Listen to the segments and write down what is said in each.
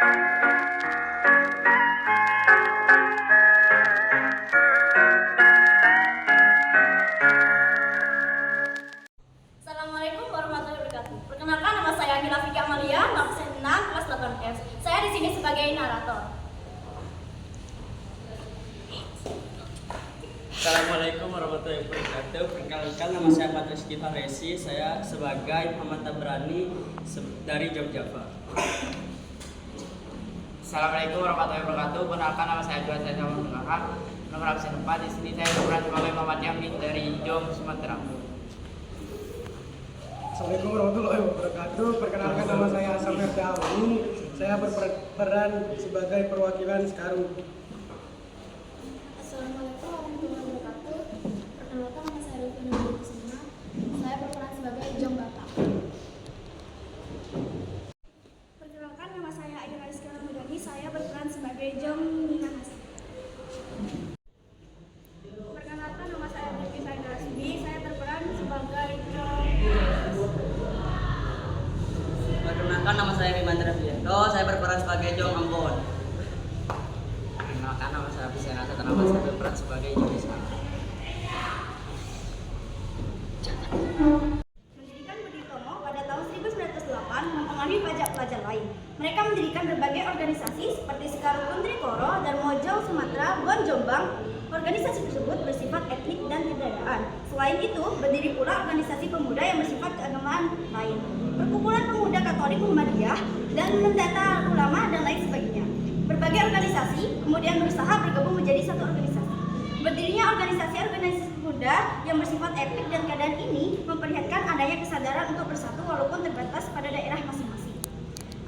Assalamualaikum warahmatullahi wabarakatuh. Perkenalkan, nama saya Agila Fiki Amalia, absen 6 kelas 8F. Saya di sini sebagai narator. Assalamualaikum warahmatullahi wabarakatuh. Perkenalkan, nama saya Ahmad Rizky Faresi. Saya sebagai Muhammad Tabrani dari Jogja. Assalamualaikum warahmatullahi wabarakatuh. Perkenalkan, nama saya Juan Saya Menengah, nomor absen 4. Di sini saya berperan sebagai Muhammad Yamin dari Jom, Sumatera. Assalamualaikum warahmatullahi wabarakatuh. Perkenalkan, nama saya Asam Herdawi. Saya berperan sebagai perwakilan Sekarung. Assalamualaikum warahmatullahi wabarakatuh. Perkenalkan, nama saya Rufin Nurul Kusuma. Saya berperan sebagai Jom Batak. Perkenalkan, nama saya Aira Rizky Ramadhani. Saya berperan sebagai Jom Minahasa. Perkenalkan, nama saya Rifki Said Rasbi. Saya berperan sebagai Jom Minahasa. Perkenalkan, nama saya Riman Rafianto. Saya berperan sebagai Jom Ambon. Perkenalkan, nama saya Abisen Asa Tanama. Saya berperan sebagai Jom Islam. Mendirikan Budi Tomo pada tahun 1908 mempengaruhi pelajar lain. Mereka mendirikan berbagai organisasi seperti Sekarung Kuntri Koro dan Mojong Sumatera, Bon Jombang. Organisasi tersebut bersifat etnik dan kebudayaan. Selain itu, berdiri pula organisasi pemuda yang bersifat keagamaan lain. Perkumpulan Pemuda Katolik Muhammadiyah dan Mendata Ulama dan lain sebagainya. Berbagai organisasi kemudian berusaha bergabung menjadi satu organisasi. Berdirinya organisasi pemuda yang bersifat etnik dan keadaan ini memperlihatkan adanya kesadaran untuk bersatu walaupun terbatas pada daerah masing-masing.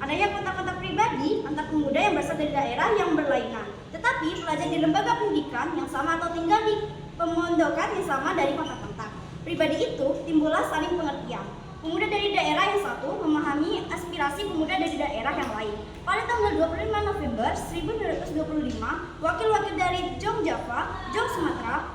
Adanya kontak-kontak pribadi antar pemuda yang berasal dari daerah yang berlainan, tetapi pelajar di lembaga pendidikan yang sama atau tinggal di pemondokan yang sama dari kontak-kontak pribadi itu timbullah saling pengertian. Pemuda dari daerah yang satu memahami aspirasi pemuda dari daerah yang lain. Pada tanggal 25 November 1925, wakil-wakil dari Jom Java, Jom Sumatera,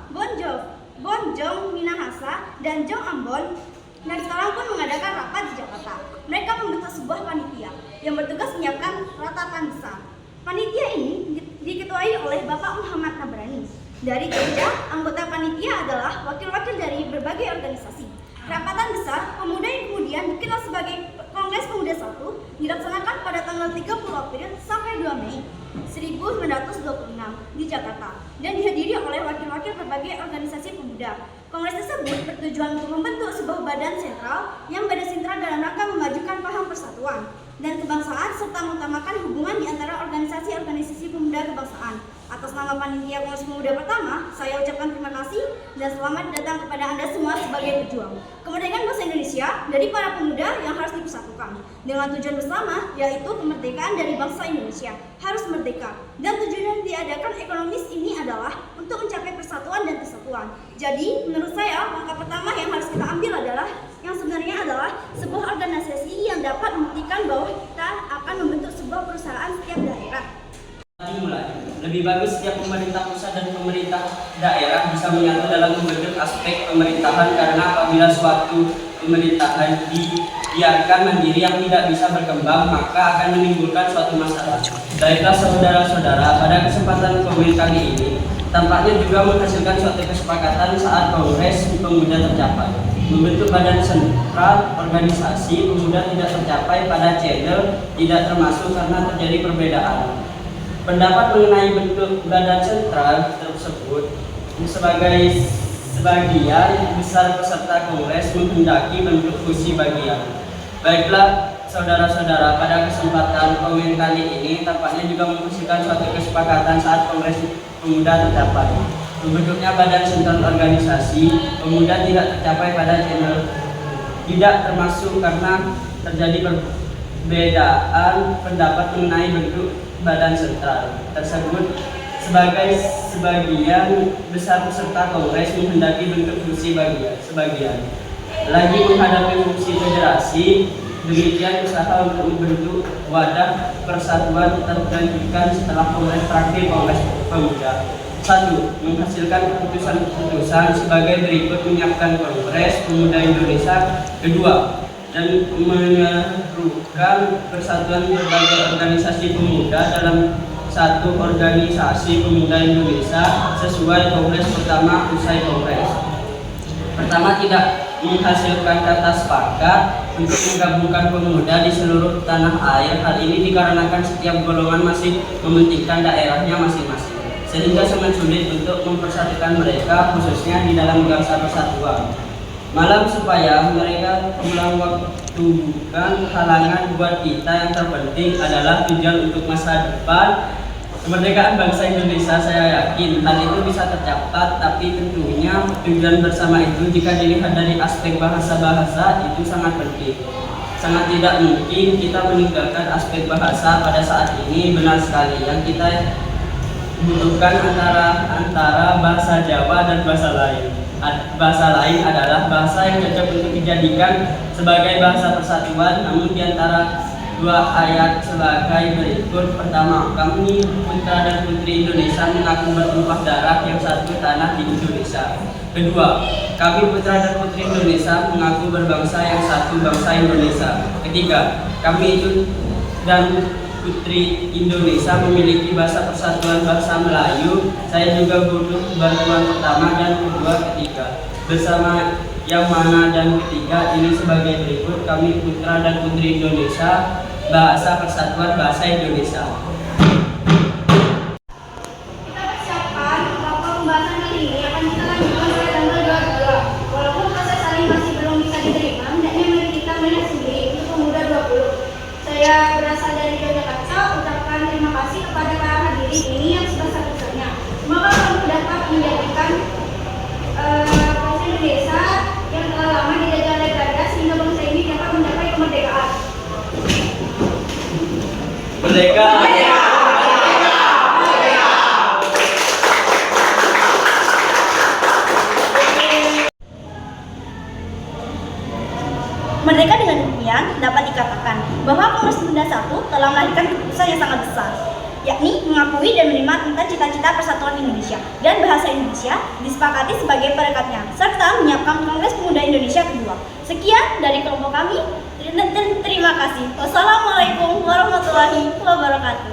Bon Jom Minahasa, dan Jom Ambon dan sekarang pun mengadakan rapat di Jakarta. Mereka membentuk sebuah panitia yang bertugas menyiapkan ratapan besar. Panitia ini diketuai oleh Bapak Muhammad Tabrani. Dari Jogja, anggota panitia adalah wakil-wakil dari berbagai organisasi. Rapatan besar pemuda yang kemudian dikenal sebagai Kongres Pemuda 1 dilaksanakan pada tanggal 30 April sampai 2 Mei 1926 di Jakarta dan dihadiri oleh wakil-wakil berbagai organisasi pemuda. Kongres tersebut bertujuan untuk membentuk sebuah badan sentral dalam rangka memajukan paham persatuan dan kebangsaan serta mengutamakan hubungan di antara organisasi-organisasi pemuda kebangsaan. Atas nama Panitia Kongres Pemuda pertama, saya ucapkan terima kasih dan selamat datang kepada Anda semua sebagai pejuang kemerdekaan bangsa Indonesia dari para pemuda yang harus dipersatukan dengan tujuan bersama, yaitu kemerdekaan dari bangsa Indonesia harus merdeka. Dan tujuan yang diadakan ekonomis ini adalah untuk mencapai persatuan dan kesatuan. Jadi, menurut saya, langkah pertama yang harus kita ambil adalah yang sebenarnya adalah sebuah organisasi yang dapat membuktikan bahwa kita akan membentuk sebuah perusahaan setiap daerah. Lebih bagus setiap pemerintah pusat dan pemerintah daerah bisa menyatu dalam membentuk aspek pemerintahan, karena apabila suatu pemerintahan dibiarkan mandiri yang tidak bisa berkembang, maka akan menimbulkan suatu masalah. Baiklah saudara-saudara, pada kesempatan komen kali ini tampaknya juga menghasilkan suatu kesepakatan saat Kongres Pemuda tercapai. Membentuk badan sentral organisasi pemuda tidak tercapai pada channel tidak termasuk karena terjadi perbedaan pendapat mengenai bentuk badan sentral tersebut. Sebagian besar peserta kongres menghendaki bentuk fusi bagian. Baiklah saudara-saudara, pada kesempatan komen kali ini tampaknya juga menghasilkan suatu kesepakatan saat Kongres Pemuda tercapai. Membentuknya badan sentral organisasi pemuda tidak tercapai pada channel tidak termasuk karena terjadi perbedaan pendapat mengenai bentuk badan sentral tersebut. Sebagian besar peserta kongres menghendaki bentuk fungsi sebagian lagi menghadapi fungsi federasi. Demikian usaha untuk membentuk wadah persatuan terlanjutkan setelah kongres terakhir Kongres Pemuda. 1. Menghasilkan keputusan-keputusan sebagai berikut: menyiapkan Kongres Pemuda Indonesia. 2. dan menyerukan persatuan berbagai organisasi pemuda dalam satu organisasi pemuda Indonesia sesuai kongres pertama usai kongres. Pertama, tidak menghasilkan kata sepakat untuk menggabungkan pemuda di seluruh tanah air. Hal ini dikarenakan setiap golongan masih mementingkan daerahnya masing-masing, sehingga sangat sulit untuk mempersatukan mereka, khususnya di dalam bangsa persatuan. Malam supaya mereka pulang waktu bukan halangan buat kita. Yang terpenting adalah tujuan untuk masa depan kemerdekaan bangsa Indonesia. Saya yakin hal itu bisa tercapai, tapi tentunya tujuan bersama itu jika dilihat dari aspek bahasa-bahasa itu sangat penting. Sangat tidak mungkin kita meninggalkan aspek bahasa pada saat ini. Benar sekali, yang kita butuhkan antara bahasa Jawa dan bahasa lain. Bahasa lain adalah bahasa yang cocok untuk dijadikan sebagai bahasa persatuan, namun diantara dua ayat sebagai berikut. Pertama, kami putra dan putri Indonesia mengaku bertumpah darah, yang satu tanah di Indonesia. Kedua, kami putra dan putri Indonesia mengaku berbangsa, yang satu bangsa Indonesia. Ketiga, kami itu dan putri Indonesia memiliki bahasa persatuan bahasa Melayu. Saya juga butuh bantuan pertama dan kedua, ketiga. Bersama yang mana dan ketiga ini sebagai berikut. Kami putra dan putri Indonesia, bahasa persatuan bahasa Indonesia. Kita persiapkan bahwa pembahasan kali ini akan kita lanjutkan pada tanggal 22. Walaupun proses saling masih belum bisa diterima, hendaknya mari kita melihat sendiri untuk pemuda 20. Saya berasal dari Yogyakarta, ucapkan terima kasih kepada para hadirin ini yang sebesar-besarnya. Semoga kamu dapat menjadikan bangsa Indonesia yang telah lama dijajah oleh Belanda sehingga bangsa ini dapat mencapai kemerdekaan. Merdeka! Merdeka dengan demikian dapat dikatakan bahwa Kongres Pemuda 1 telah melahirkan keputusan yang sangat besar, yakni mengakui dan menerima tentang cita-cita persatuan Indonesia dan bahasa Indonesia disepakati sebagai perekatnya, serta menyiapkan Kongres Pemuda Indonesia kedua. Sekian dari kelompok kami, dan terima kasih. Wassalamualaikum warahmatullahi wabarakatuh.